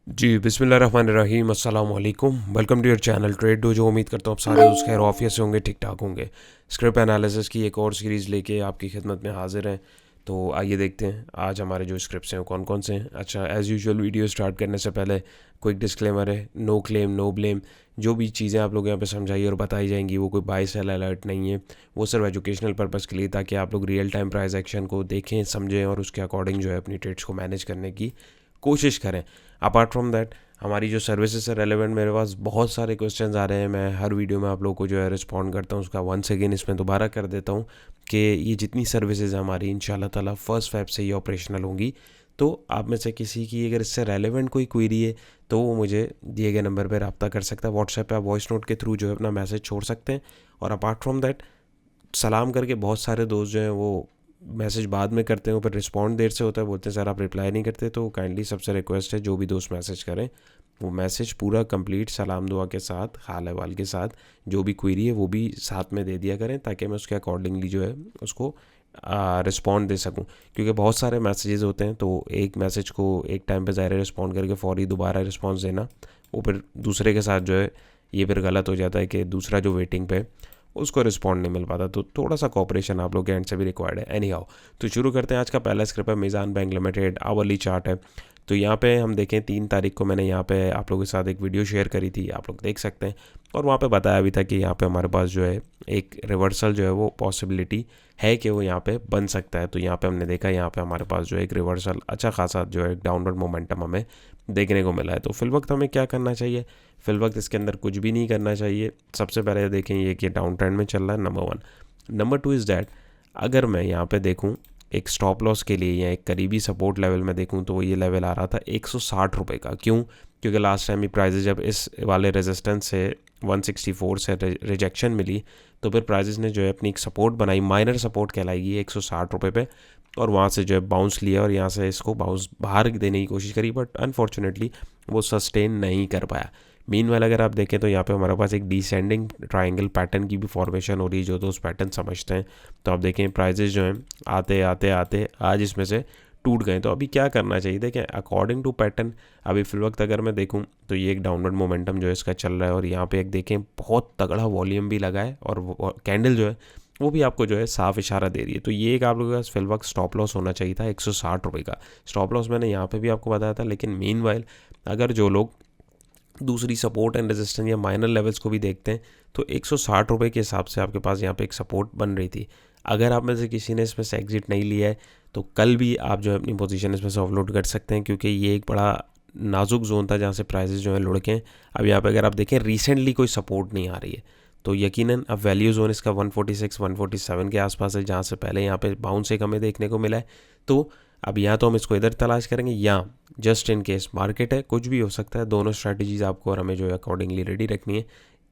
जी बिस्मिल्लाहिर्रहमानिर्रहीम अस्सलाम वालेकुम। Welcome to your channel Trade Do. जो उम्मीद करता हूँ आप सारे दोस्त खैर ऑफिया से होंगे, ठीक ठाक होंगे। स्क्रिप्ट एनालिसिस की एक और सीरीज़ लेके आपकी खिदमत में हाजिर हैं। तो आइए देखते हैं आज हमारे जो स्क्रिप्ट्स हैं वो कौन कौन से हैं। अच्छा, एज़ यूजुअल वीडियो स्टार्ट करने से पहले क्विक डिस्क्लेमर है, नो क्लेम नो ब्लेम। जो भी चीज़ें आप लोग यहाँ पे समझाई और बताई जाएंगी वो कोई बाय सेल अलर्ट नहीं है, वो सिर्फ एजुकेशनल पर्पज़ के लिए, ताकि आप लोग रियल टाइम प्राइस एक्शन को देखें समझें और उसके अकॉर्डिंग जो है अपनी ट्रेड्स को मैनेज करने की कोशिश करें। अपार्ट फ्रॉम दैट हमारी जो सर्विसेज से रेलेवेंट मेरे पास बहुत सारे क्वेश्चंस आ रहे हैं। मैं हर वीडियो में आप लोगों को जो है रिस्पॉन्ड करता हूँ, उसका वंस अगेन इसमें दोबारा कर देता हूँ कि ये जितनी सर्विसेज हैं हमारी इंशाल्लाह ताला 1 फ़रवरी से ये ऑपरेशनल होंगी। तो आप में से किसी की अगर इससे रेलेवेंट कोई क्वेरी है तो वो मुझे दिए गए नंबर पर रब्ता कर सकता है। व्हाट्सएप पे आप वॉइस नोट के थ्रू जो है अपना मैसेज छोड़ सकते हैं। और अपार्ट फ्रॉम दैट सलाम करके बहुत सारे दोस्त जो हैं वो मैसेज बाद में करते हैं, फिर रिस्पॉन्ड देर से होता है, बोलते हैं सर आप रिप्लाई नहीं करते। तो काइंडली सबसे रिक्वेस्ट है जो भी दोस्त मैसेज करें वो मैसेज पूरा कंप्लीट सलाम दुआ के साथ, हाल अहवाल के साथ, जो भी क्वेरी है वो भी साथ में दे दिया करें, ताकि मैं उसके अकॉर्डिंगली जो है उसको रिस्पॉन्ड दे सकूं। क्योंकि बहुत सारे मैसेजेस होते हैं तो एक मैसेज को एक टाइम पे ज़ाहिर रिस्पॉन्ड करके फौरी दोबारा रिस्पॉन्स देना, वो फिर दूसरे के साथ जो है ये फिर गलत हो जाता है कि दूसरा जो वेटिंग पे उसको रिस्पॉन्ड नहीं मिल पाता। तो थोड़ा सा कॉपरेशन आप लोग के एंड से भी रिक्वायर्ड है। एनी हाउ, तो शुरू करते हैं। आज का पहला स्क्रिप्ट है मीज़ान बैंक लिमिटेड, आवरली चार्ट है। तो यहाँ पे हम देखें 3 तारीख को मैंने यहाँ पे आप लोगों के साथ एक वीडियो शेयर करी थी, आप लोग देख सकते हैं। और वहाँ पे बताया भी था कि यहाँ पे हमारे पास जो है एक रिवर्सल जो है वो पॉसिबिलिटी है कि वो यहाँ पे बन सकता है। तो यहाँ पे हमने देखा यहाँ पे हमारे पास जो है एक रिवर्सल अच्छा खासा जो है डाउनवर्ड मोमेंटम हमें देखने को मिला है। तो फिल वक्त हमें क्या करना चाहिए? फिल वक्त इसके अंदर कुछ भी नहीं करना चाहिए। सबसे पहले देखें ये कि डाउन ट्रेंड में चल रहा है, नंबर 1। नंबर 2 इज़ डैट अगर मैं यहाँ पे देखूँ एक स्टॉप लॉस के लिए या एक करीबी सपोर्ट लेवल में देखूँ तो ये लेवल आ रहा था 160 रुपये का। क्यों? क्योंकि लास्ट टाइम ही प्राइजेज जब इस वाले रेजिस्टेंस से 164 से रिजेक्शन मिली तो फिर प्राइजेस ने जो है अपनी एक सपोर्ट बनाई, माइनर सपोर्ट कहलाएगी 160 रुपये पे, और वहाँ से जो है बाउंस लिया और यहाँ से इसको बाउंस बाहर देने की कोशिश करी, बट अनफॉर्चुनेटली वो सस्टेन नहीं कर पाया। मीनवाइल अगर आप देखें तो यहाँ पे हमारे पास एक डिसेंडिंग ट्रायंगल पैटर्न की भी फॉर्मेशन हो रही है, जो दोस्त पैटर्न समझते हैं। तो आप देखें प्राइजेज जो हैं आते आते आते आज इसमें से टूट गए। तो अभी क्या करना चाहिए? देखें अकॉर्डिंग टू पैटर्न अभी फिल वक्त अगर मैं देखूं तो ये एक डाउनवर्ड मोमेंटम जो है इसका चल रहा है, और यहाँ पे एक देखें बहुत तगड़ा वॉल्यूम भी लगा है, और कैंडल जो है वो भी आपको जो है साफ इशारा दे रही है। तो ये एक आप लोगों के पास फिल वक्त स्टॉप लॉस होना चाहिए था 160 रुपये का। स्टॉप लॉस मैंने यहाँ पे भी आपको बताया था। लेकिन मीनवाइल अगर जो लोग दूसरी सपोर्ट एंड रेजिस्टेंस या माइनर लेवल्स को भी देखते हैं तो 160 रुपये के हिसाब से आपके पास यहाँ पे एक सपोर्ट बन रही थी। अगर आप में से किसी ने इसमें से एग्जिट नहीं लिया है तो कल भी आप जो है अपनी पोजीशन इसमें से ऑफलोड कर सकते हैं, क्योंकि ये एक बड़ा नाजुक जोन था जहाँ से प्राइसेस जो है लुढ़के हैं। अब यहाँ पे अगर आप देखें रिसेंटली कोई सपोर्ट नहीं आ रही है, तो यकीनन अब वैल्यू जोन इसका 146 147 के आसपास है, जहाँ से पहले यहाँ पे बाउंस एक हमें देखने को मिला है। तो अब या तो हम इसको इधर तलाश करेंगे या जस्ट इन केस मार्केट है, कुछ भी हो सकता है। दोनों स्ट्रैटेजीज आपको और हमें जो है अकॉर्डिंगली रेडी रखनी है।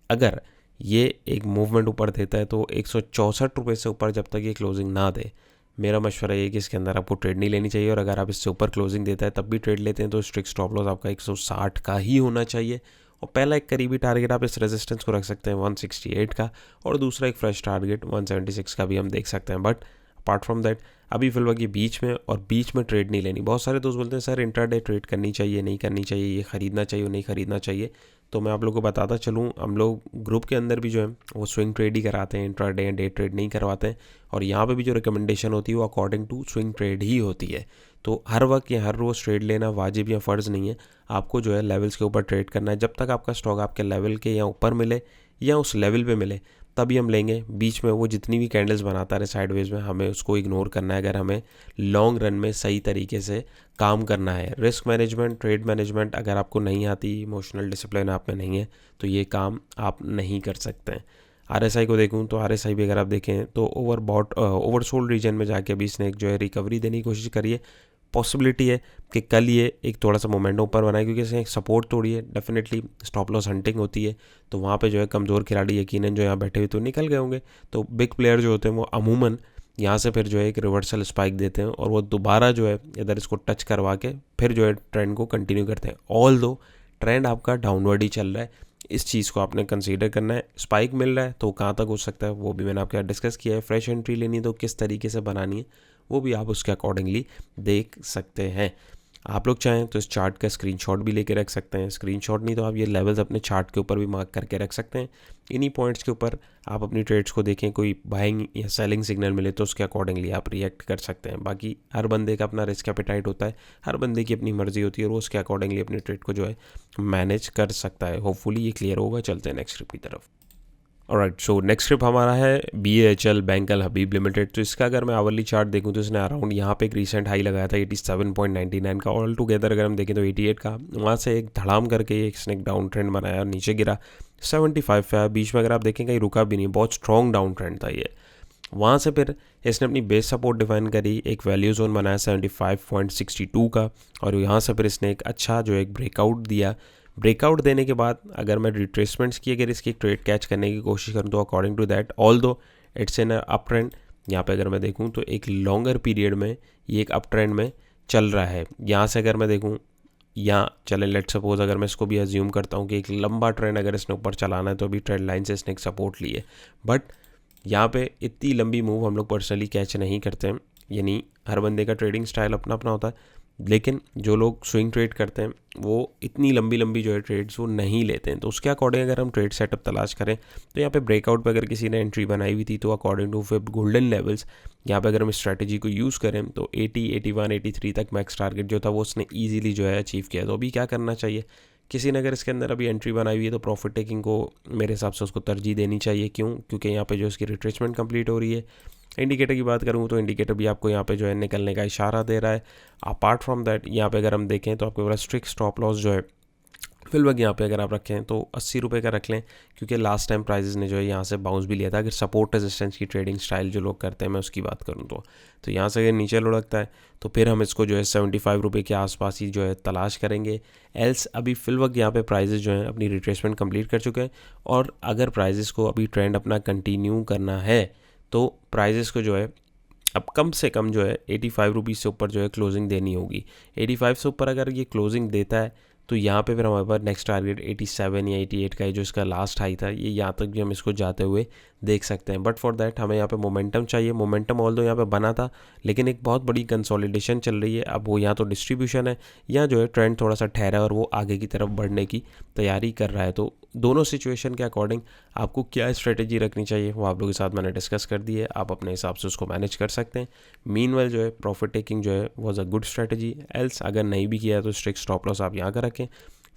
अगर ये एक मूवमेंट ऊपर देता है तो 164 रुपये से ऊपर जब तक ये क्लोजिंग ना दे, मेरा मशवरा ये है कि इसके अंदर आपको ट्रेड नहीं लेनी चाहिए। और अगर आप इससे ऊपर क्लोजिंग देता है तब भी ट्रेड लेते हैं तो स्ट्रिक्ट स्टॉप लॉस आपका 160 का ही होना चाहिए। और पहला एक करीबी टारगेट आप इस रेजिस्टेंस को रख सकते हैं 168 का, और दूसरा एक फ्रेश टारगेट 176 का भी हम देख सकते हैं। बट अपार्ट फ्रॉम दैट अभी फिलहाल ये बीच में और बीच में ट्रेड नहीं लेनी। बहुत सारे दोस्त बोलते हैं सर इंट्राडे ट्रेड करनी चाहिए नहीं करनी चाहिए, ये ख़रीदना चाहिए नहीं ख़रीदना चाहिए। तो मैं आप लोगों को बताता चलूँ, हम लोग ग्रुप के अंदर भी जो है वो स्विंग ट्रेड ही कराते हैं, इंट्राडे एंड डे ट्रेड नहीं करवाते हैं। और यहाँ पे भी जो रिकमेंडेशन होती है वो अकॉर्डिंग टू स्विंग ट्रेड ही होती है। तो हर वक्त या हर रोज़ ट्रेड लेना वाजिब या फ़र्ज़ नहीं है। आपको जो है लेवल्स के ऊपर ट्रेड करना है। जब तक आपका स्टॉक आपके लेवल के या ऊपर मिले या उस लेवल पे मिले तभी हम लेंगे। बीच में वो जितनी भी कैंडल्स बनाता रहे साइडवेज में, हमें उसको इग्नोर करना है अगर हमें लॉन्ग रन में सही तरीके से काम करना है। रिस्क मैनेजमेंट, ट्रेड मैनेजमेंट अगर आपको नहीं आती, इमोशनल डिसिप्लिन आप में नहीं है, तो ये काम आप नहीं कर सकते हैं। आरएसआई को देखूं तो आरएसआई भी अगर आप देखें तो ओवरसोल्ड रीजन में जाके भी इसने एक जो है रिकवरी देने की कोशिश करी है। पॉसिबिलिटी है कि कल ये एक थोड़ा सा मोमेंटम ऊपर बनाए, क्योंकि इसने एक सपोर्ट तोड़ी है। डेफिनेटली स्टॉप लॉस हंटिंग होती है, तो वहाँ पे जो है कमज़ोर खिलाड़ी यकीनन जो यहाँ बैठे हुए तो निकल गए होंगे। तो बिग प्लेयर जो होते हैं वो अमूमन यहाँ से फिर जो है एक रिवर्सल स्पाइक देते हैं, और वो दोबारा जो है इधर इसको टच करवा के फिर जो है ट्रेंड को कंटिन्यू करते हैं। ऑल दो ट्रेंड आपका डाउनवर्ड ही चल रहा है, इस चीज़ को आपने कंसीडर करना है। स्पाइक मिल रहा है तो कहाँ तक हो सकता है वो भी मैंने आपके साथ डिस्कस किया है। फ्रेश एंट्री लेनी तो किस तरीके से बनानी है वो भी आप उसके अकॉर्डिंगली देख सकते हैं। आप लोग चाहें तो इस चार्ट का स्क्रीनशॉट भी लेके रख सकते हैं, स्क्रीनशॉट नहीं तो आप ये लेवल्स अपने चार्ट के ऊपर भी मार्क करके रख सकते हैं। इन्हीं पॉइंट्स के ऊपर आप अपनी ट्रेड्स को देखें, कोई बाइंग या सेलिंग सिग्नल मिले तो उसके अकॉर्डिंगली आप रिएक्ट कर सकते हैं। बाकी हर बंदे का अपना रिस्क एपेटाइट होता है, हर बंदे की अपनी मर्जी होती है और वो उसके अकॉर्डिंगली अपनी ट्रेड को जो है मैनेज कर सकता है। होपफुली ये क्लियर होगा। चलते हैं नेक्स्ट स्क्रिप्ट की तरफ। ऑलराइट, सो नेक्स्ट स्क्रिप्ट हमारा है BHL बैंक अल हबीब लिमिटेड। तो इसका अगर मैं आवरली चार्ट देखूं तो इसने अराउंड यहाँ पे एक रीसेंट हाई लगाया था 87.99 का। ऑल टुगेदर अगर हम देखें तो 88 का, वहाँ से एक धड़ाम करके इसने एक डाउन ट्रेंड बनाया और नीचे गिरा 75 पे। बीच में अगर आप देखें कहीं रुका भी नहीं, बहुत स्ट्रॉन्ग डाउन ट्रेंड था ये। वहाँ से फिर इसने अपनी बेस सपोर्ट डिफाइन करी, एक वैल्यू जोन बनाया 75.62 का, और यहाँ से फिर इसने एक अच्छा जो एक ब्रेकआउट दिया। ब्रेकआउट देने के बाद अगर मैं रिट्रेसमेंट्स की अगर इसकी ट्रेड कैच करने की कोशिश करूँ तो अकॉर्डिंग टू दैट, ऑल दो इट्स इन अप ट्रेंड, यहाँ पे अगर मैं देखूँ तो एक लॉन्गर पीरियड में ये एक अप ट्रेंड में चल रहा है। यहाँ से अगर मैं देखूँ, यहाँ चले लेट सपोज अगर मैं इसको भी अज्यूम करता हूँ कि एक लंबा ट्रेंड अगर इसने ऊपर चलाना है तो अभी ट्रेंड लाइन से इसने एक सपोर्ट ली है, बट यहाँ पे इतनी लंबी मूव हम लोग पर्सनली कैच नहीं करते हैं। यानी हर बंदे का ट्रेडिंग स्टाइल अपना अपना होता है, लेकिन जो लोग स्विंग ट्रेड करते हैं वो इतनी लंबी लंबी जो है ट्रेड्स वो नहीं लेते हैं। तो उसके अकॉर्डिंग अगर हम ट्रेड सेटअप तलाश करें तो यहाँ पे ब्रेकआउट पे अगर किसी ने एंट्री बनाई हुई थी तो अकॉर्डिंग टू फिर गोल्डन लेवल्स, यहाँ पे अगर हम स्ट्रैटेजी को यूज़ करें तो 80, 81, 83 तक मैक्स टारगेट जो था वो उसने ईजिली जो है अचीव किया। तो अभी क्या करना चाहिए, किसी ने अगर इसके अंदर अभी एंट्री बनाई हुई है तो प्रॉफिट टेकिंग को मेरे हिसाब से उसको तरजीह देनी चाहिए। क्यों? क्योंकि यहाँ पे जो इसकी रिट्रेसमेंट कंप्लीट हो रही है। इंडिकेटर की बात करूँ तो इंडिकेटर भी आपको यहाँ पे जो है निकलने का इशारा दे रहा है। अपार्ट फ्रॉम दैट यहाँ पे अगर हम देखें तो आपको बड़ा स्ट्रिक्ट स्टॉप लॉस जो है फिलहाल यहाँ पे अगर आप रखें तो 80 रुपये का रख लें, क्योंकि लास्ट टाइम प्राइजेस ने जो है यहाँ से बाउंस भी लिया था। अगर सपोर्ट रेजिस्टेंस की ट्रेडिंग स्टाइल जो लोग करते हैं मैं उसकी बात करूँ तो यहाँ से अगर नीचे लुढ़कता है तो फिर हम इसको जो है 75 रुपये के आसपास ही जो है तलाश करेंगे। एल्स अभी फिलहाल यहाँ पे प्राइजेस जो हैं अपनी रिट्रेसमेंट कंप्लीट कर चुके हैं, और अगर प्राइजेस को अभी ट्रेंड अपना कंटिन्यू करना है तो प्राइजेस को जो है अब कम से कम जो है 85 रुपीज़ से ऊपर जो है क्लोजिंग देनी होगी। 85 से ऊपर अगर ये क्लोजिंग देता है तो यहाँ पे फिर हमारे पास नेक्स्ट टारगेट 87 या 88 का है, जो इसका लास्ट हाई था। ये यहाँ तक भी हम इसको जाते हुए देख सकते हैं, बट फॉर दैट हमें यहाँ पे मोमेंटम चाहिए। मोमेंटम ऑल दो यहाँ पे बना था, लेकिन एक बहुत बड़ी कंसोलिडेशन चल रही है। अब वो यहाँ तो डिस्ट्रीब्यूशन है या जो है ट्रेंड थोड़ा सा ठहरा है और वो आगे की तरफ बढ़ने की तैयारी कर रहा है। तो दोनों सिचुएशन के अकॉर्डिंग आपको क्या स्ट्रेटेजी रखनी चाहिए वो आप लोगों के साथ मैंने डिस्कस कर दी है। आप अपने हिसाब से उसको मैनेज कर सकते हैं। मीनवाइल जो है प्रॉफिट टेकिंग जो है was a good strategy. Else अगर नहीं भी किया तो स्ट्रिक्ट स्टॉप लॉस आप यहाँ का रखें।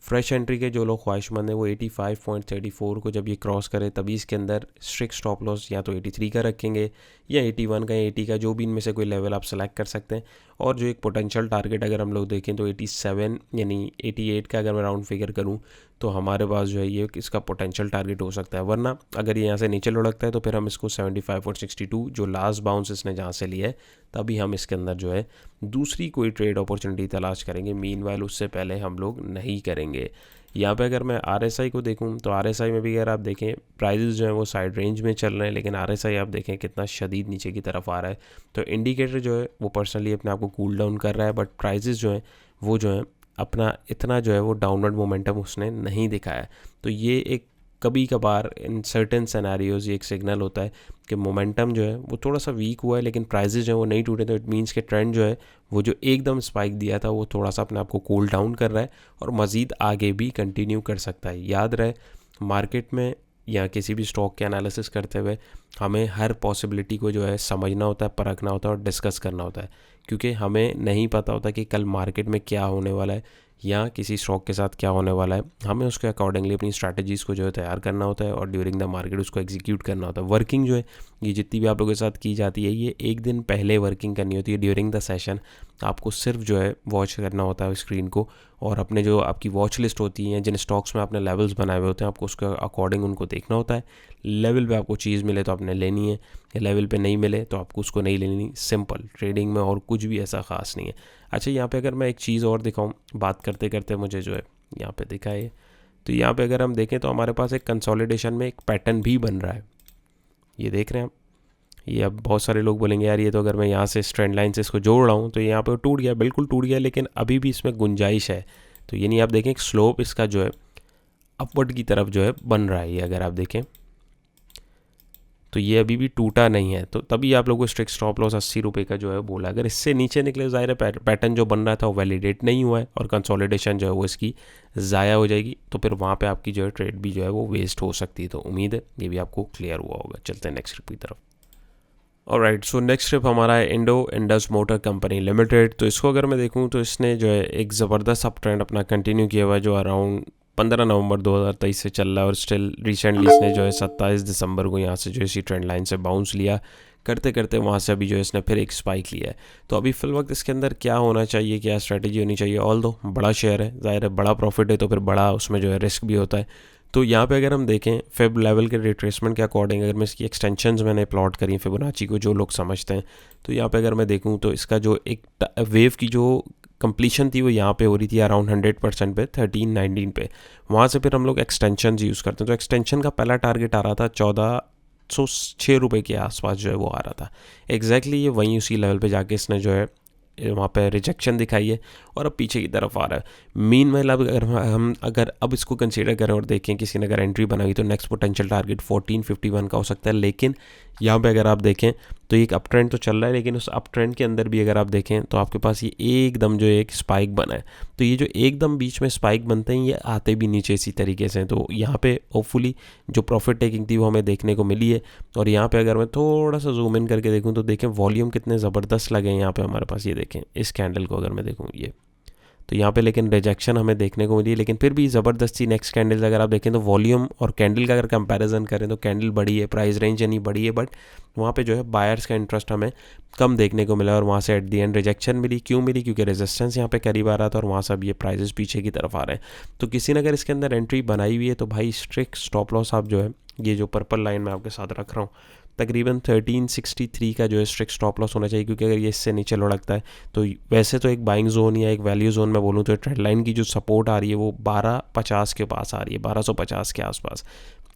फ्रेश एंट्री के जो लोग ख्वाहिशमंद हैं वो 85.34 को जब ये क्रॉस करे तभी इसके अंदर स्ट्रिक्ट स्टॉप लॉस या तो 83 का रखेंगे या 81 का या 80 का, जो भी इनमें से कोई लेवल आप सेलेक्ट कर सकते हैं। और जो एक पोटेंशियल टारगेट अगर हम लोग देखें तो 87 यानी 88 का अगर मैं राउंड फिगर करूं तो हमारे पास जो है ये इसका पोटेंशियल टारगेट हो सकता है। वरना अगर ये यहाँ से नीचे लुढ़कता है तो फिर हम इसको 75.62 जो लास्ट बाउंस इसने जहाँ से लिया है तभी हम इसके अंदर जो है दूसरी कोई ट्रेड अपॉर्चुनिटी तलाश करेंगे। मीनवाइल उससे पहले हम लोग नहीं करेंगे। यहाँ पे अगर मैं RSI को देखूँ तो RSI में भी अगर आप देखें प्राइजेस जो हैं वो साइड रेंज में चल रहे हैं, लेकिन RSI आप देखें कितना शदीद नीचे की तरफ आ रहा है। तो इंडिकेटर जो है वो पर्सनली अपने आप को कूल डाउन कर रहा है, बट प्राइजेस जो हैं वो जो है अपना इतना जो है वो डाउनवर्ड मोमेंटम उसने नहीं दिखाया। तो ये एक कभी कभार इन सर्टेन सिनेरियोज ये एक सिग्नल होता है कि मोमेंटम जो है वो थोड़ा सा वीक हुआ है, लेकिन प्राइजेस जो है वो नहीं टूटे। तो इट मीन्स के ट्रेंड जो है वो जो एकदम स्पाइक दिया था वो थोड़ा सा अपने आप को कूल डाउन कर रहा है और मज़ीद आगे भी कंटिन्यू कर सकता है। याद रहे, मार्केट में या किसी भी स्टॉक के एनालिसिस करते हुए हमें हर पॉसिबिलिटी को जो है समझना होता है, परखना होता है और डिस्कस करना होता है, क्योंकि हमें नहीं पता होता कि कल मार्केट में क्या होने वाला है या किसी स्टॉक के साथ क्या होने वाला है। हमें उसके अकॉर्डिंगली अपनी स्ट्रैटेजीज़ को जो है तैयार करना होता है और ड्यूरिंग द मार्केट उसको एग्जीक्यूट करना होता है। वर्किंग जो है ये जितनी भी आप लोगों के साथ की जाती है ये एक दिन पहले वर्किंग करनी होती है। ड्यूरिंग द सेशन आपको सिर्फ जो है वॉच करना होता है स्क्रीन को, और अपने जो आपकी वॉच लिस्ट होती है जिन स्टॉक्स में आपने लेवल्स बनाए हुए होते हैं आपको उसके अकॉर्डिंग उनको देखना होता है। लेवल पे आपको चीज़ मिले तो आपने लेनी है, या लेवल पे नहीं मिले तो आपको उसको नहीं लेनी। सिंपल ट्रेडिंग में और कुछ भी ऐसा ख़ास नहीं है। अच्छा, यहाँ पे अगर मैं एक चीज़ और दिखाऊँ, बात करते करते मुझे जो है यहाँ पे दिखा है, तो यहाँ पे अगर हम देखें तो हमारे पास एक कंसोलिडेशन में एक पैटर्न भी बन रहा है। ये देख रहे हैं आप, ये अब बहुत सारे लोग बोलेंगे यार ये तो अगर मैं यहाँ से ट्रेंड लाइन से इसको जोड़ रहा हूँ तो यहाँ पे टूट गया, बिल्कुल टूट गया, लेकिन अभी भी इसमें गुंजाइश है। तो ये नहीं, आप देखें स्लोप इसका जो है अपवर्ड की तरफ जो है बन रहा है। ये अगर आप देखें तो ये अभी भी टूटा नहीं है, तो तभी आप लोगों को स्ट्रिक्ट स्टॉप लॉस 80 रुपये का जो है बोला। अगर इससे नीचे निकले ज़ाहिर है पैटर्न जो बन रहा था वो वैलिडेट नहीं हुआ है और कंसोलिडेशन जो है वो इसकी ज़ाया हो जाएगी, तो फिर वहाँ पे आपकी जो है ट्रेड भी जो है वो वेस्ट हो सकती है। तो उम्मीद है ये भी आपको क्लियर हुआ होगा। चलते हैं नेक्स्ट ट्रिप की तरफ। ऑलराइट, सो नेक्स्ट ट्रिप हमारा है Indo Indus motor company limited. तो इसको अगर मैं देखूँ तो इसने जो है एक ज़बरदस्त अप ट्रेंड अपना कंटिन्यू किया हुआ है जो अराउंड 15 नवंबर 2023 से चल रहा है, और स्टिल रिसेंटली इसने जो है 27 दिसंबर को यहाँ से जो इसी ट्रेंड लाइन से बाउंस लिया, करते करते वहाँ से अभी जो है इसने फिर एक स्पाइक लिया है। तो अभी फिल वक्त इसके अंदर क्या होना चाहिए, क्या स्ट्रैटेजी होनी चाहिए? ऑल दो बड़ा शेयर है, ज़ाहिर है बड़ा प्रॉफिट है, तो फिर बड़ा उसमें जो है रिस्क भी होता है। तो यहाँ पे अगर हम देखें फेब लेवल के रिट्रेसमेंट के अकॉर्डिंग, अगर मैं इसकी एक्सटेंशंस मैंने प्लॉट करी फिबोनाची को, जो लोग समझते हैं, तो यहाँ पे अगर मैं देखूँ तो इसका जो एक वेव की जो कंप्लीशन थी वो यहाँ पे हो रही थी अराउंड 100% पे 13-19 पे। वहाँ से फिर हम लोग एक्सटेंशन यूज़ करते हैं, तो एक्सटेंशन का पहला टारगेट आ रहा था 1406 रुपये के आसपास जो है वो आ रहा था एग्जैक्टली। ये वहीं उसी लेवल पे जाके इसने जो है वहाँ पे रिजेक्शन दिखाई है और अब पीछे की तरफ आ रहा है। मीन वाइल अगर अब इसको कंसीडर करें और देखें किसी ने अगर एंट्री बनाई तो नेक्स्ट पोटेंशियल टारगेट 1451 का हो सकता है। लेकिन यहाँ पे अगर आप देखें तो एक अप ट्रेंड तो चल रहा है, लेकिन उस अप ट्रेंड के अंदर भी अगर आप देखें तो आपके पास ये एकदम जो एक स्पाइक बना है। तो ये जो एकदम बीच में स्पाइक बनते हैं ये आते भी नीचे इसी तरीके से। तो यहाँ पे होपफुली जो प्रॉफिट टेकिंग थी वो हमें देखने को मिली है। और यहाँ पे अगर मैं थोड़ा सा जूम इन करके देखूँ तो देखें वॉल्यूम कितने ज़बरदस्त लगे हैं यहाँ पे हमारे पास। ये देखें इस कैंडल को अगर मैं देखूँ ये, तो यहाँ पे लेकिन रिजेक्शन हमें देखने को मिली है, लेकिन फिर भी ज़बरदस्ती नेक्स्ट कैंडल अगर आप देखें तो वॉल्यूम और कैंडल का अगर कंपैरिजन करें तो कैंडल बड़ी है, प्राइस रेंज यानी बड़ी है, बट वहाँ पे जो है बायर्स का इंटरेस्ट हमें कम देखने को मिला और वहाँ से एट दी एंड रिजेक्शन मिली। क्यों मिली? क्योंकि रेजिस्टेंस यहाँ पे करीब आ रहा था और वहाँ से अब ये प्राइजेस पीछे की तरफ आ रहे हैं। तो किसी ने अगर इसके अंदर एंट्री बनाई हुई है तो भाई स्ट्रिक्ट स्टॉप लॉस आप जो है ये जो पर्पल लाइन मैं आपके साथ रख रहा हूँ तकरीबन 1363 का जो है स्ट्रिक्ट स्टॉप लॉस होना चाहिए, क्योंकि अगर ये इससे नीचे लुढ़कता है तो वैसे तो एक बाइंग जोन या एक वैल्यू जोन में बोलूँ तो ट्रेंड लाइन की जो सपोर्ट आ रही है वो 1250 के पास आ रही है, 1250 के आसपास।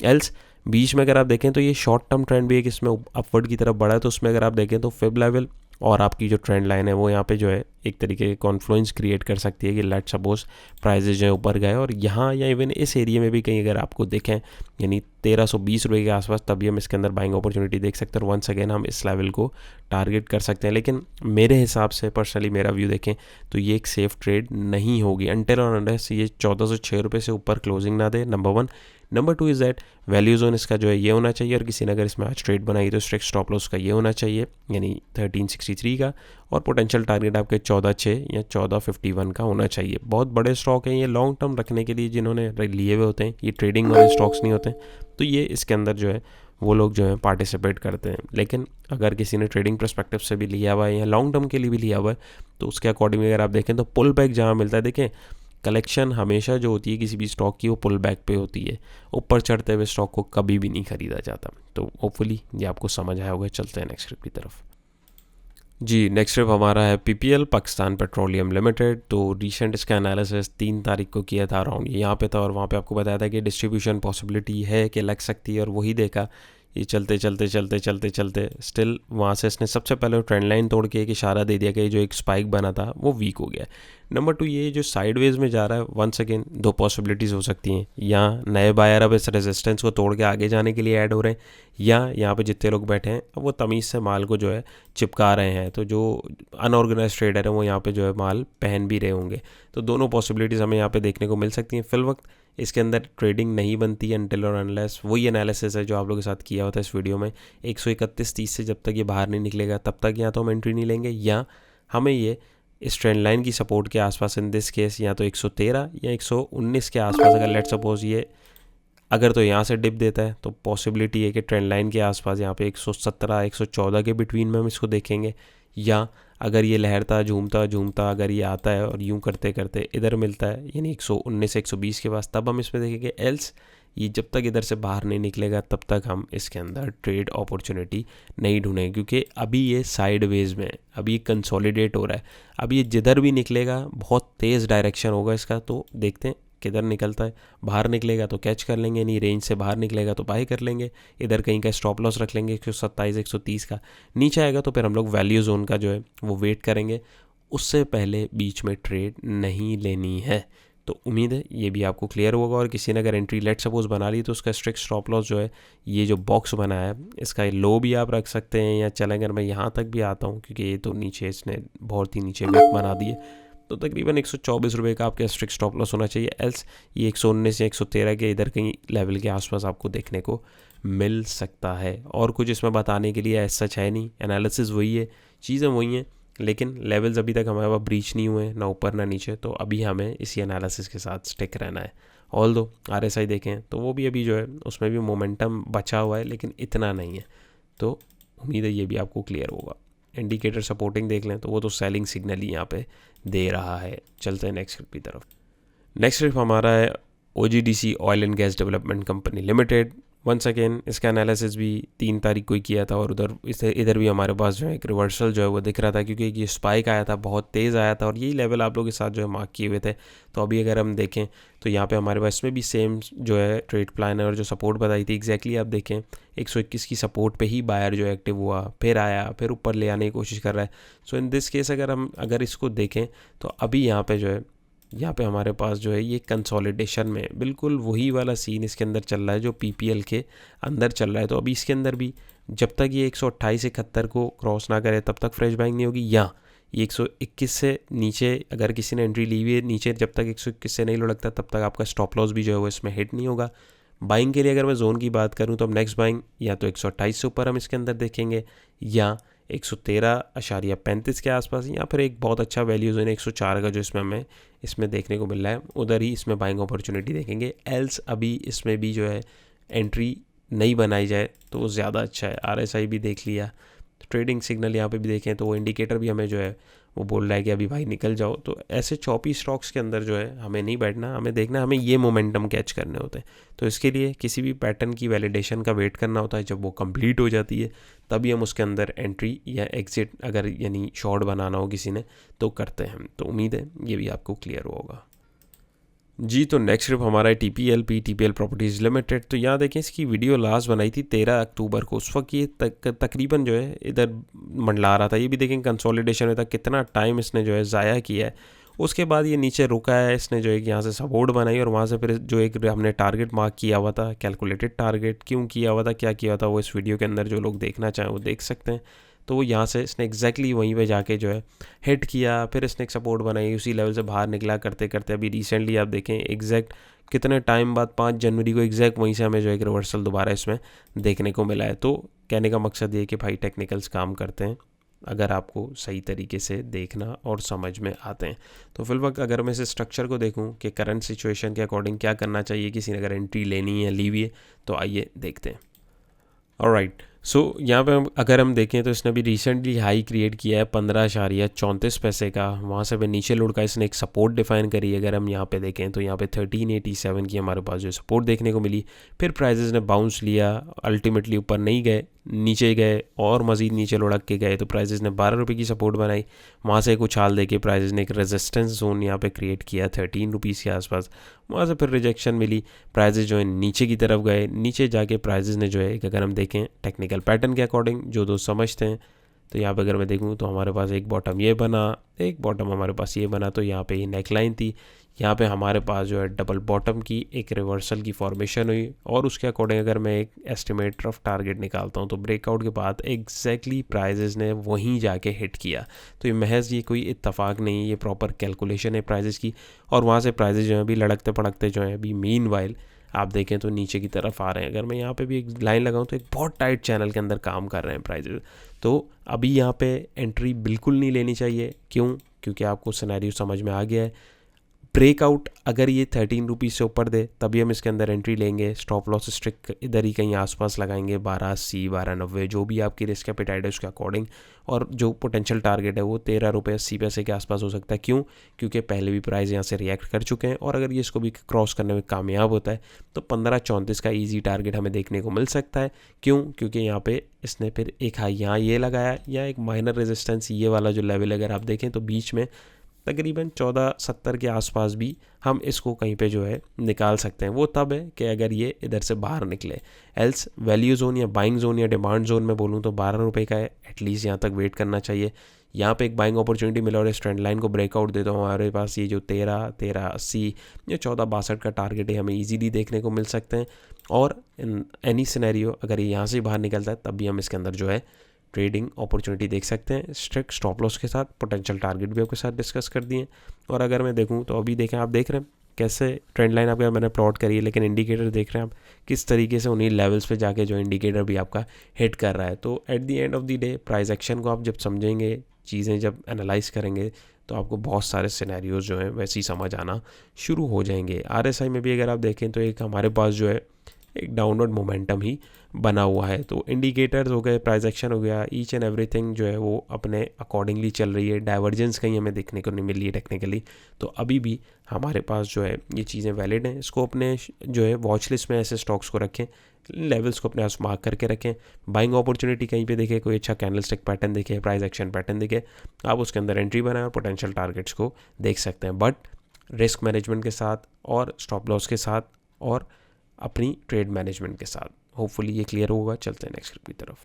एल्स बीच में अगर आप देखें तो ये शॉर्ट टर्म ट्रेंड भी है कि इसमें अपवर्ड की तरफ बढ़ा है, तो उसमें अगर आप देखें तो फिब लेवल और आपकी जो ट्रेंड लाइन है वो यहाँ पे जो है एक तरीके के कॉन्फ्लुएंस क्रिएट कर सकती है कि लेट सपोज प्राइजेज जो है ऊपर गए और यहाँ या इवन इस एरिया में भी कहीं अगर आपको देखें यानी 1320 रुपये के आसपास, तभी हम इसके अंदर बाइंग अपॉर्चुनिटी देख सकते हैं और वंस अगेन हम इस लेवल को टारगेट कर सकते हैं। लेकिन मेरे हिसाब से पर्सनली मेरा व्यू देखें तो ये एक सेफ ट्रेड नहीं होगी अनटिल और अनलेस ये 1406 रुपये से ऊपर क्लोजिंग ना दे, number 1। Number 2 is that value zone इसका जो है ये होना चाहिए, और किसी ने अगर इसमें आज ट्रेड बनाई तो स्ट्रिक्ट स्टॉप लॉस का ये होना चाहिए यानी 1363 का, और पोटेंशियल टारगेट आपके 1406 या 1451 का होना चाहिए। बहुत बड़े स्टॉक हैं ये लॉन्ग टर्म रखने के लिए जिन्होंने लिए हुए होते हैं, ये ट्रेडिंग वाले स्टॉक्स नहीं होते, तो ये इसके अंदर जो है वो लोग जो है पार्टिसिपेट करते हैं। लेकिन अगर किसी ने ट्रेडिंग पर्सपेक्टिव से भी लिया हुआ है या लॉन्ग टर्म के लिए भी लिया हुआ है तो उसके अकॉर्डिंग अगर आप देखें तो पुल बैक जहाँ मिलता है, देखें कलेक्शन हमेशा जो होती है किसी भी स्टॉक की वो पुल बैक पे होती है, ऊपर चढ़ते हुए स्टॉक को कभी भी नहीं खरीदा जाता। तो होपफुली ये आपको समझ आया होगा। चलते हैं नेक्स्ट ट्रिप की तरफ। जी नेक्स्ट ट्रिप हमारा है पीपीएल पाकिस्तान पेट्रोलियम लिमिटेड। तो रिसेंट इसका एनालिसिस 3 तारीख को किया था अराउंड यहाँ पे था, और वहाँ पे आपको बताया था कि डिस्ट्रीब्यूशन पॉसिबिलिटी है कि लग सकती है, और वही देखा ये चलते चलते चलते चलते चलते स्टिल वहाँ से इसने सबसे पहले ट्रेंड लाइन तोड़ के एक इशारा दे दिया कि जो एक स्पाइक बना था वो वीक हो गया। नंबर 2 ये जो साइडवेज में जा रहा है, वंस अगेन 2 पॉसिबिलिटीज़ हो सकती हैं, या नए बायर अब इस रेजिस्टेंस को तोड़ के आगे जाने के लिए ऐड हो रहे हैं, या यहाँ पे जितने लोग बैठे हैं अब वो तमीज़ से माल को जो है चिपका रहे हैं, तो जो अनऑर्गेनाइज ट्रेडर हैं वो यहाँ पे जो है माल पहन भी रहे होंगे। तो दोनों पॉसिबिलिटीज़ हमें यहाँ पे देखने को मिल सकती हैं। फिल वक्त इसके अंदर ट्रेडिंग नहीं बनती है अनटिल और अनलेस वही एनालिसिस है जो आप लोगों के साथ किया होता है इस वीडियो में, 131.30 से जब तक ये बाहर नहीं निकलेगा तब तक या तो हम एंट्री नहीं लेंगे, या हमें ये इस ट्रेंड लाइन की सपोर्ट के आसपास इन दिस केस या तो 113 या 119 के आसपास अगर लेट सपोज ये अगर तो यहाँ से डिप देता है तो पॉसिबिलिटी है कि ट्रेंड लाइन के आसपास यहाँ पे 117 114 के बिटवीन में हम इसको देखेंगे, या अगर ये लहरता झूमता झूमता अगर ये आता है और यूं करते करते इधर मिलता है यानी 119 120 के पास, तब हम इसमें देखेंगे। एल्स ये जब तक इधर से बाहर नहीं निकलेगा तब तक हम इसके अंदर ट्रेड अपॉर्चुनिटी नहीं ढूंढेंगे, क्योंकि अभी ये साइडवेज में अभी कंसोलिडेट हो रहा है। अभी ये जिधर भी निकलेगा बहुत तेज़ डायरेक्शन होगा इसका, तो देखते हैं किधर निकलता है। बाहर निकलेगा तो कैच कर लेंगे, नहीं रेंज से बाहर निकलेगा तो बाय कर लेंगे, इधर कहीं का स्टॉप लॉस रख लेंगे 127 130 का। नीचे आएगा तो फिर हम लोग वैल्यू जोन का जो है वो वेट करेंगे, उससे पहले बीच में ट्रेड नहीं लेनी है, तो उम्मीद है ये भी आपको क्लियर होगा। और किसी ने अगर एंट्री लेट सपोज बना ली तो उसका स्ट्रिक्ट स्टॉप लॉस जो है, ये जो बॉक्स बना है इसका लो भी आप रख सकते हैं, या चलें अगर मैं यहाँ तक भी आता हूँ, क्योंकि ये तो नीचे इसने बहुत ही नीचे विक बना दिए, तो तकरीबन 124 रुपये का आपका स्ट्रिक्ट स्टॉप लॉस होना चाहिए। एल्स ये 119 या 113 के इधर कहीं लेवल के आसपास आपको देखने को मिल सकता है। और कुछ इसमें बताने के लिए ऐसा सच है नहीं, एनालिसिस वही है, चीज़ें वही हैं, लेकिन लेवल्स अभी तक हमारे पास ब्रीच नहीं हुए, ना ऊपर ना नीचे, तो अभी हमें इसी एनालिसिस के साथ स्टिक रहना है। ऑल दो RSI देखें तो वो भी अभी जो है उसमें भी मोमेंटम बचा हुआ है, लेकिन इतना नहीं है, तो उम्मीद है ये भी आपको क्लियर होगा। इंडिकेटर सपोर्टिंग देख लें तो वो तो सेलिंग सिग्नल ही यहाँ पे दे रहा है। चलते हैं नेक्स्ट क्लिप की तरफ। नेक्स्ट क्लिप हमारा है OGDC oil and gas development company limited. Once again इसका एनालिसिस भी 3 तारीख को ही किया था, और इधर भी हमारे पास जो है एक रिवर्सल जो है वो दिख रहा था, क्योंकि ये स्पाइक आया था, बहुत तेज़ आया था, और यही लेवल आप लोगों के साथ जो है मार्क किए हुए थे। तो अभी अगर हम देखें तो यहाँ पे हमारे पास इसमें भी सेम जो है ट्रेड प्लान है, और जो सपोर्ट बताई थी एग्जैक्टली आप देखें 121 की सपोर्ट पे ही बायर जो है एक्टिव हुआ, फिर आया, फिर ऊपर ले आने की कोशिश कर रहा है। सो इन दिस केस अगर इसको देखें तो अभी यहाँ पे हमारे पास जो है ये कंसोलिडेशन में बिल्कुल वही वाला सीन इसके अंदर चल रहा है जो PPL के अंदर चल रहा है। तो अभी इसके अंदर भी जब तक ये 128-71 को क्रॉस ना करे तब तक फ्रेश बाइंग नहीं होगी, या ये 121 से नीचे अगर किसी ने एंट्री ली हुई है नीचे, जब तक 121 से नहीं लुढ़कता तब तक आपका स्टॉप लॉस भी जो है वो इसमें हिट नहीं होगा। बाइंग के लिए अगर मैं जोन की बात करूँ तो अब नेक्स्ट बाइंग या तो 128 से ऊपर हम इसके अंदर देखेंगे, या 113.35 के आसपास, या फिर एक बहुत अच्छा वैल्यू जोन 104 का जो इसमें देखने को मिल रहा है, उधर ही इसमें बाइंग अपॉर्चुनिटी देखेंगे। एल्स अभी इसमें भी जो है एंट्री नहीं बनाई जाए तो वो ज़्यादा अच्छा है। RSI भी देख लिया, ट्रेडिंग सिग्नल यहाँ पे भी देखें तो वो इंडिकेटर भी हमें जो है वो बोल रहा है कि अभी भाई निकल जाओ। तो ऐसे चौपी स्टॉक्स के अंदर जो है हमें नहीं बैठना, हमें देखना, हमें ये मोमेंटम कैच करने होते हैं। तो इसके लिए किसी भी पैटर्न की वैलिडेशन का वेट करना होता है, जब वो कंप्लीट हो जाती है तभी हम उसके अंदर एंट्री या एग्जिट अगर यानी शॉर्ट बनाना हो किसी ने तो करते हैं। तो उम्मीद है ये भी आपको क्लियर होगा जी। तो नेक्स्ट ट्रिप हमारा है TPL प्रॉपर्टीज़ लिमिटेड। तो यहाँ देखें इसकी वीडियो लास्ट बनाई थी 13 अक्टूबर को, उस वक्त ये तकरीबन जो है इधर मंडला रहा था। ये भी देखें कंसोलिडेशन में था, कितना टाइम इसने जो है ज़ाया किया है। उसके बाद ये नीचे रुका है, इसने जो है यहाँ से सपोर्ट बनाई, और वहाँ से फिर जो एक हमने टारगेट मार्क किया हुआ था, कैलकुलेटेड टारगेट क्यों किया हुआ था, क्या किया था, वो इस वीडियो के अंदर जो लोग देखना चाहें वो देख सकते हैं। तो वो यहाँ से इसने एग्जैक्टली वहीं पे जाके जो है हिट किया, फिर इसने एक सपोर्ट बनाई, उसी लेवल से बाहर निकला करते करते अभी रिसेंटली आप देखें एग्जैक्ट कितने टाइम बाद 5 जनवरी को एग्जैक्ट वहीं से हमें जो एक रिवर्सल दोबारा इसमें देखने को मिला है। तो कहने का मकसद ये कि भाई टेक्निकल्स काम करते हैं अगर आपको सही तरीके से देखना और समझ में आते हैं। तो फिलहाल अगर मैं इस स्ट्रक्चर को देखूं कि करंट सिचुएशन के अकॉर्डिंग क्या करना चाहिए किसी ने अगर एंट्री लेनी है ली हुई है, तो आइए देखते हैं। ऑलराइट, सो यहाँ पे अगर हम देखें तो इसने अभी रिसेंटली हाई क्रिएट किया है 15.34 पैसे का, वहाँ से भी नीचे लुढ़का इसने एक सपोर्ट डिफाइन करी। अगर हम यहाँ पे देखें तो यहाँ पे 1387 की हमारे पास जो सपोर्ट देखने को मिली, फिर प्राइजेस ने बाउंस लिया, अल्टीमेटली ऊपर नहीं गए, नीचे गए और मज़ीद नीचे लुढ़क के गए, तो प्राइजेस ने 12 रुपये की सपोर्ट बनाई, वहाँ से एक उछाल देके प्राइजेस ने एक रेजिस्टेंस जोन यहाँ पे क्रिएट किया 13 रुपीज़ के आसपास, वहाँ से फिर रिजेक्शन मिली, प्राइजेस जो है नीचे की तरफ गए, नीचे जाके प्राइजेस ने जो है अगर हम देखें टेक्निकल पैटर्न के अकॉर्डिंग जो दोस्त समझते हैं, तो यहाँ पे अगर मैं देखूँ तो हमारे पास एक बॉटम ये बना, एक बॉटम हमारे पास ये बना, तो यहाँ पे ये नेकलाइन थी, यहाँ पे हमारे पास जो है डबल बॉटम की एक रिवर्सल की फॉर्मेशन हुई, और उसके अकॉर्डिंग अगर मैं एक एस्टिमेट रफ टारगेट निकालता हूँ तो ब्रेकआउट के बाद एग्जैक्टली प्राइजेस ने वहीं जाके हिट किया। तो ये महज ये कोई इत्तफाक नहीं, ये प्रॉपर कैलकुलेशन है प्राइजेस की, और वहाँ से प्राइजेस जो है अभी लड़कते पड़कते जो है अभी मीन वाइल आप देखें तो नीचे की तरफ आ रहे हैं। अगर मैं यहाँ पे भी एक लाइन लगाऊं तो एक बहुत टाइट चैनल के अंदर काम कर रहे हैं प्राइजेस। तो अभी यहाँ पे एंट्री बिल्कुल नहीं लेनी चाहिए, क्यों? क्योंकि आपको सिनेरियो समझ में आ गया है। ब्रेकआउट अगर ये 13 रुपीज़ से ऊपर दे तभी हम इसके अंदर एंट्री लेंगे, स्टॉप लॉस स्ट्रिक इधर ही कहीं आसपास लगाएंगे 1280 1290 जो भी आपकी रिस्क एपेटाइट है उसके अकॉर्डिंग, और जो पोटेंशियल टारगेट है वो 13 रुपये 80 पैसे के आसपास हो सकता है। क्यों? क्योंकि पहले भी प्राइस यहाँ से रिएक्ट कर चुके हैं, और अगर ये इसको भी क्रॉस करने में कामयाब होता है तो 1534 का ईजी टारगेट हमें देखने को मिल सकता है। क्यों? क्योंकि यहाँ पे इसने फिर एक हाई यहाँ ये लगाया, या एक माइनर रेजिस्टेंस ये वाला जो लेवल अगर आप देखें तो बीच में तकरीबन 1470 के आसपास भी हम इसको कहीं पे जो है निकाल सकते हैं। वो तब है कि अगर ये इधर से बाहर निकले, एल्स वैल्यू जोन या बाइंग जोन या डिमांड जोन में बोलूँ तो 12 रुपये का है, एटलीस्ट यहाँ तक वेट करना चाहिए। यहाँ पे एक बाइंग अपॉर्चुनिटी मिला और इस ट्रेंड लाइन को ब्रेकआउट देता हूँ, हमारे पास ये जो 1380 या 1462 का टारगेट है हमें इजीली देखने को मिल सकते हैं। और इन एनी सिनेरियो अगर ये यहाँ से बाहर निकलता है तब भी हम इसके अंदर जो है ट्रेडिंग अपॉर्चुनिटी देख सकते हैं, स्ट्रिक्ट स्टॉप लॉस के साथ। पोटेंशियल टारगेट भी आपके साथ डिस्कस कर दिए। और अगर मैं देखूँ तो अभी देखें, आप देख रहे हैं कैसे ट्रेंड लाइन आपका मैंने प्लॉट करी है, लेकिन इंडिकेटर देख रहे हैं आप किस तरीके से उन्हीं लेवल्स पे जाके जो इंडिकेटर भी आपका हिट कर रहा है। तो at the end of the day price action को आप जब समझेंगे, चीज़ें जब एनालाइज करेंगे, तो आपको बहुत सारे सिनेरियोज जो हैं वैसे ही समझ आना शुरू हो जाएंगे। RSI में भी अगर आप देखें तो एक हमारे पास जो है एक डाउनवर्ड मोमेंटम ही बना हुआ है। तो इंडिकेटर्स हो गए, प्राइस एक्शन हो गया, ईच एंड एवरीथिंग जो है वो अपने अकॉर्डिंगली चल रही है। डाइवर्जेंस कहीं हमें देखने को नहीं मिल रही है टेक्निकली। तो अभी भी हमारे पास जो है ये चीज़ें वैलिड हैं। इसको अपने जो है वॉच लिस्ट में ऐसे स्टॉक्स को रखें, लेवल्स को अपने पास मार्क करके रखें। बाइंग अपॉर्चुनिटी कहीं पे देखें, कोई अच्छा कैंडलस्टिक पैटर्न दिखे, प्राइस एक्शन पैटर्न दिखे, आप उसके अंदर एंट्री बनाएं और पोटेंशियल टारगेट्स को देख सकते हैं, बट रिस्क मैनेजमेंट के साथ और स्टॉप लॉस के साथ और अपनी ट्रेड मैनेजमेंट के साथ। होपफुली ये क्लियर होगा। चलते हैं नेक्स्ट क्लिप की तरफ।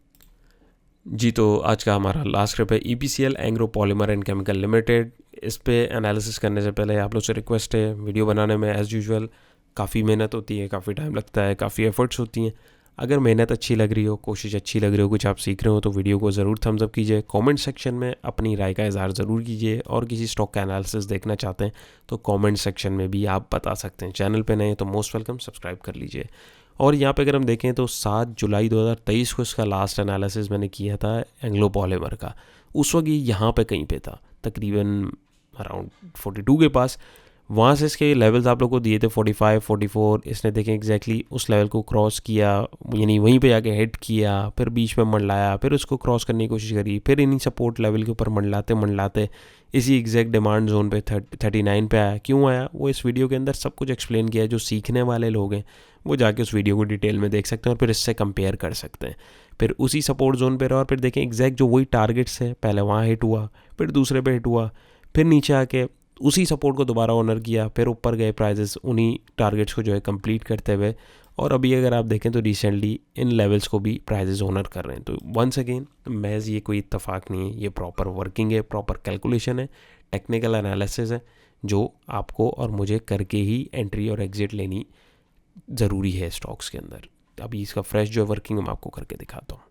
जी, तो आज का हमारा लास्ट क्लिप है EPCL Engro polymer and chemical limited. इस पे एनालिसिस करने से पहले आप लोग से रिक्वेस्ट है, वीडियो बनाने में एज़ यूजुअल काफ़ी मेहनत होती है, काफ़ी टाइम लगता है, काफ़ी एफर्ट्स होती हैं। अगर मेहनत अच्छी लग रही हो, कोशिश अच्छी लग रही हो, कुछ आप सीख रहे हो, तो वीडियो को ज़रूर थम्स अप कीजिए। कमेंट सेक्शन में अपनी राय का इज़हार ज़रूर कीजिए। और किसी स्टॉक का एनालिसिस देखना चाहते हैं तो कमेंट सेक्शन में भी आप बता सकते हैं। चैनल पे नए हैं तो मोस्ट वेलकम, सब्सक्राइब कर लीजिए। और यहाँ पे अगर हम देखें तो 7 जुलाई 2023 को इसका लास्ट एनालिसिस मैंने किया था एंग्लो पॉलीमर का। उस वक्त ये यहाँ पे कहीं पे था, तकरीबन अराउंड 42 के पास। वहाँ से इसके लेवल्स आप लोग को दिए थे 45, 44। इसने देखें एग्जैक्टली उस लेवल को क्रॉस किया, यानी वहीं पे आके हिट किया, फिर बीच में मंडलाया, फिर उसको क्रॉस करने की कोशिश करी, फिर इन्हीं सपोर्ट लेवल के ऊपर मंडलाते इसी एग्जैक्ट डिमांड जोन पे 39 पे आया। क्यों आया वो इस वीडियो के अंदर सब कुछ एक्सप्लेन किया है। जो सीखने वाले लोग हैं वो जाके उस वीडियो को डिटेल में देख सकते हैं और फिर इससे कंपेयर कर सकते हैं। फिर उसी सपोर्ट जोन पे रहा और फिर देखें एग्जैक्ट जो वही टारगेट्स है, पहले वहाँ हिट हुआ, फिर दूसरे पे हिट हुआ, फिर नीचे आके उसी सपोर्ट को दोबारा ऑनर किया, फिर ऊपर गए प्राइजेस उन्हीं टारगेट्स को जो है कंप्लीट करते हुए। और अभी अगर आप देखें तो रिसेंटली इन लेवल्स को भी प्राइजेस ऑनर कर रहे हैं। तो वंस अगेन महज ये कोई इत्तेफाक नहीं है, ये प्रॉपर वर्किंग है, प्रॉपर कैलकुलेशन है, टेक्निकल एनालिसिस है, जो आपको और मुझे करके ही एंट्री और एग्जिट लेनी ज़रूरी है स्टॉक्स के अंदर। अभी इसका फ्रेश जो वर्किंग मैं आपको करके दिखाता हूँ।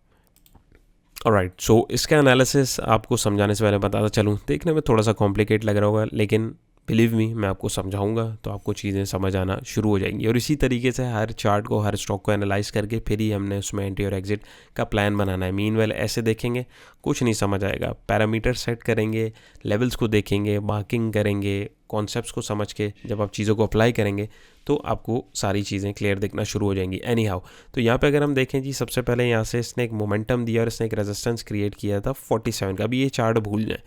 ऑलराइट, सो इसका एनालिसिस आपको समझाने से पहले बताता चलूँ, देखने में थोड़ा सा कॉम्प्लिकेट लग रहा होगा, लेकिन बिलीव मी मैं आपको समझाऊंगा तो आपको चीज़ें समझ आना शुरू हो जाएंगी। और इसी तरीके से हर चार्ट को, हर स्टॉक को एनालाइज करके फिर ही हमने उसमें एंट्री और एग्जिट का प्लान बनाना है। मीनवेल ऐसे देखेंगे कुछ नहीं समझ आएगा। पैरामीटर सेट करेंगे, लेवल्स को देखेंगे, मार्किंग करेंगे, कॉन्सेप्ट्स को समझ के जब आप चीज़ों को अप्लाई करेंगे तो आपको सारी चीज़ें क्लियर दिखना शुरू हो जाएंगी। एनी हाउ, तो यहाँ पे अगर हम देखें जी, सबसे पहले यहाँ से इसने एक मोमेंटम दिया और इसने एक रेजिस्टेंस क्रिएट किया था 47 का। अभी ये चार्ट भूल जाए।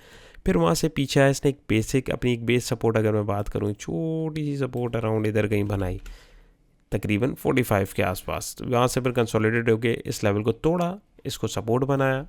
फिर वहाँ से पीछे आया, इसने एक बेसिक अपनी एक बेस सपोर्ट, अगर मैं बात करूँ छोटी सी सपोर्ट अराउंड इधर कहीं बनाई, तकरीबन 45 के आसपास। वहाँ से फिर कंसोलिडेट होके इस लेवल को तोड़ा, इसको सपोर्ट बनाया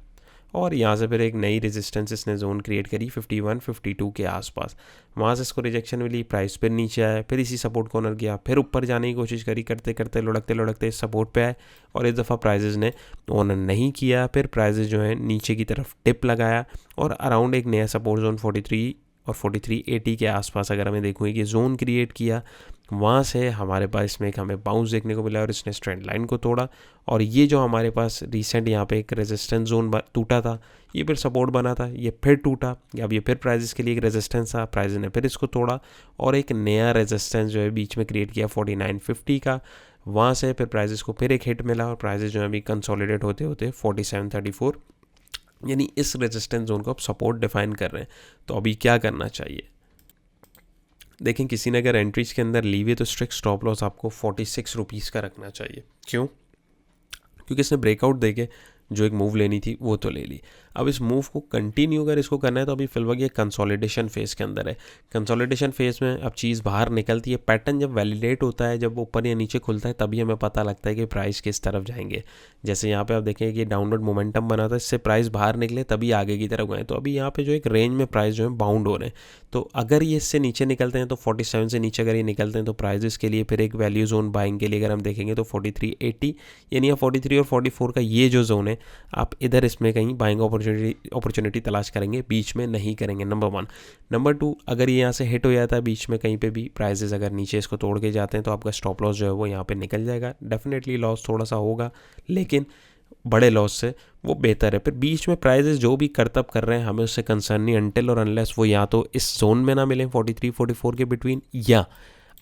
और यहाँ से फिर एक नई रेजिस्टेंस इसने जोन क्रिएट करी 51, 52 के आसपास। वहाँ से इसको रिजेक्शन मिली, प्राइस पर नीचे आया, फिर इसी सपोर्ट को ऑनर किया, फिर ऊपर जाने की कोशिश करी, करते करते लुढ़कते इस सपोर्ट पे आए और इस दफ़ा प्राइजेज़ ने ऑनर नहीं किया। फिर प्राइजेज़ जो है नीचे की तरफ टिप लगाया और अराउंड एक नया सपोर्ट जोन 43 और 4380 के आसपास अगर हमें देखूँ कि जोन क्रिएट किया। वहाँ से हमारे पास इसमें एक हमें बाउंस देखने को मिला और इसने ट्रेंड लाइन को तोड़ा। और ये जो हमारे पास रिसेंट यहाँ पे एक रेजिस्टेंस जोन टूटा था, ये फिर सपोर्ट बना था, ये फिर टूटा, अब ये फिर प्राइजेस के लिए एक रेजिस्टेंस था, प्राइजेस ने फिर इसको तोड़ा और एक नया रेजिस्टेंस जो है बीच में क्रिएट किया 4950 का। वहाँ से फिर प्राइजेस को फिर एक हिट मिला और प्राइजेस जो है अभी कंसोलिडेट होते होते 4734, यानी इस रेजिस्टेंस जोन को आप सपोर्ट डिफाइन कर रहे हैं। तो अभी क्या करना चाहिए, देखें किसी ने अगर एंट्रीज के अंदर ली हुई है तो स्ट्रिक्ट स्टॉप लॉस आपको 46 रुपीज़ का रखना चाहिए। क्यों? क्योंकि इसने ब्रेकआउट देके जो एक मूव लेनी थी वो तो ले ली। अब इस मूव को कंटिन्यू अगर इसको करना है तो अभी फिलहाल ये कंसोलिडेशन फेज़ के अंदर है। कंसोलिडेशन फेज़ में अब चीज़ बाहर निकलती है, पैटर्न जब वैलिडेट होता है, जब ऊपर या नीचे खुलता है, तभी हमें पता लगता है कि प्राइस किस तरफ जाएंगे। जैसे यहाँ पे आप देखें कि डाउनवर्ड मोमेंटम बना था, इससे प्राइस बाहर निकले तभी आगे की तरफ गए। तो अभी यहाँ पे जो एक रेंज में प्राइस जो है बाउंड हो रहे हैं। तो अगर ये इससे नीचे निकलते हैं तो 47 से नीचे अगर ये निकलते हैं तो प्राइजेस के लिए फिर एक वैल्यू जोन बाइंग के लिए अगर हम देखेंगे तो 4380, यानी 43 और 44 का ये जो जोन है आप इधर इसमें कहीं बाइंग अपॉर्चुनिटी तलाश करेंगे, बीच में नहीं करेंगे, नंबर 1। नंबर 2, अगर ये यहाँ से हिट हो जाता है बीच में कहीं पे भी, प्राइजेस अगर नीचे इसको तोड़ के जाते हैं तो आपका स्टॉप लॉस जो है वो यहाँ पे निकल जाएगा। डेफिनेटली लॉस थोड़ा सा होगा, लेकिन बड़े लॉस से वो बेहतर है। फिर बीच में प्राइजेस जो भी करतब कर रहे हैं हमें उससे कंसर्न नहीं, अनटिल और अनलेस वो या तो इस जोन में ना मिले 43-44 के बिटवीन, या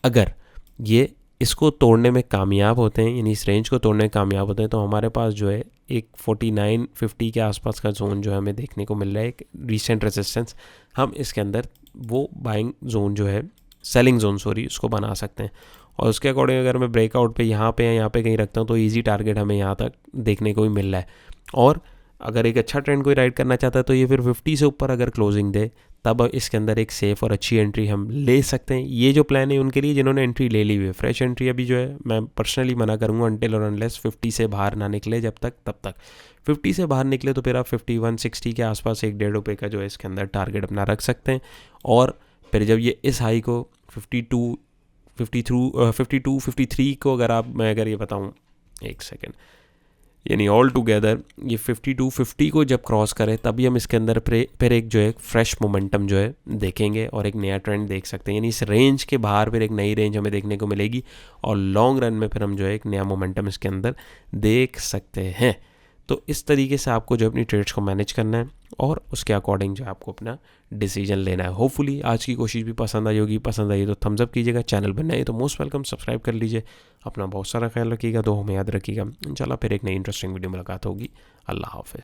अगर ये इसको तोड़ने में कामयाब होते हैं, यानी इस रेंज को तोड़ने में कामयाब होते हैं, तो हमारे पास जो है एक 49-50 के आसपास का जोन जो है हमें देखने को मिल रहा है, एक रिसेंट रेजिस्टेंस। हम इसके अंदर वो बाइंग जोन जो है, सेलिंग जोन सॉरी, उसको बना सकते हैं। और उसके अकॉर्डिंग अगर मैं ब्रेकआउट पे यहाँ पे या यहाँ पे कहीं रखता हूँ तो इजी टारगेट हमें यहाँ तक देखने को भी मिल रहा है। और अगर एक अच्छा ट्रेंड कोई राइड करना चाहता है तो ये फिर 50 से ऊपर अगर क्लोजिंग दे तब इसके अंदर एक सेफ और अच्छी एंट्री हम ले सकते हैं। ये जो प्लान है उनके लिए जिन्होंने एंट्री ले ली हुई है, फ्रेश एंट्री अभी जो है मैं पर्सनली मना करूँगा अनटिल और अनलेस 50 से बाहर ना निकले जब तक, तब तक 50 से बाहर निकले तो फिर आप 51-60 के आसपास ₹1.5 का जो है इसके अंदर टारगेट अपना रख सकते हैं। और फिर जब ये इस हाई को 52-53 को अगर ये बताऊँ, एक सेकेंड, यानी ऑल टुगेदर ये 52-50 को जब क्रॉस करे तभी हम इसके अंदर फिर एक जो है फ्रेश मोमेंटम जो है देखेंगे और एक नया ट्रेंड देख सकते हैं। यानी इस रेंज के बाहर फिर एक नई रेंज हमें देखने को मिलेगी और लॉन्ग रन में फिर हम जो है एक नया मोमेंटम इसके अंदर देख सकते हैं। तो इस तरीके से आपको जो अपनी ट्रेड्स को मैनेज करना है और उसके अकॉर्डिंग जो आपको अपना डिसीजन लेना है। होपफुली आज की कोशिश भी पसंद आई होगी, पसंद आई तो थम्स अप कीजिएगा, चैनल पर नए तो मोस्ट वेलकम, सब्सक्राइब कर लीजिए। अपना बहुत सारा ख्याल रखिएगा, दो हमें याद रखिएगा। इंशाल्लाह फिर एक नई इंटरेस्टिंग वीडियो मुलाकात होगी। अल्लाह हाफ़िज़।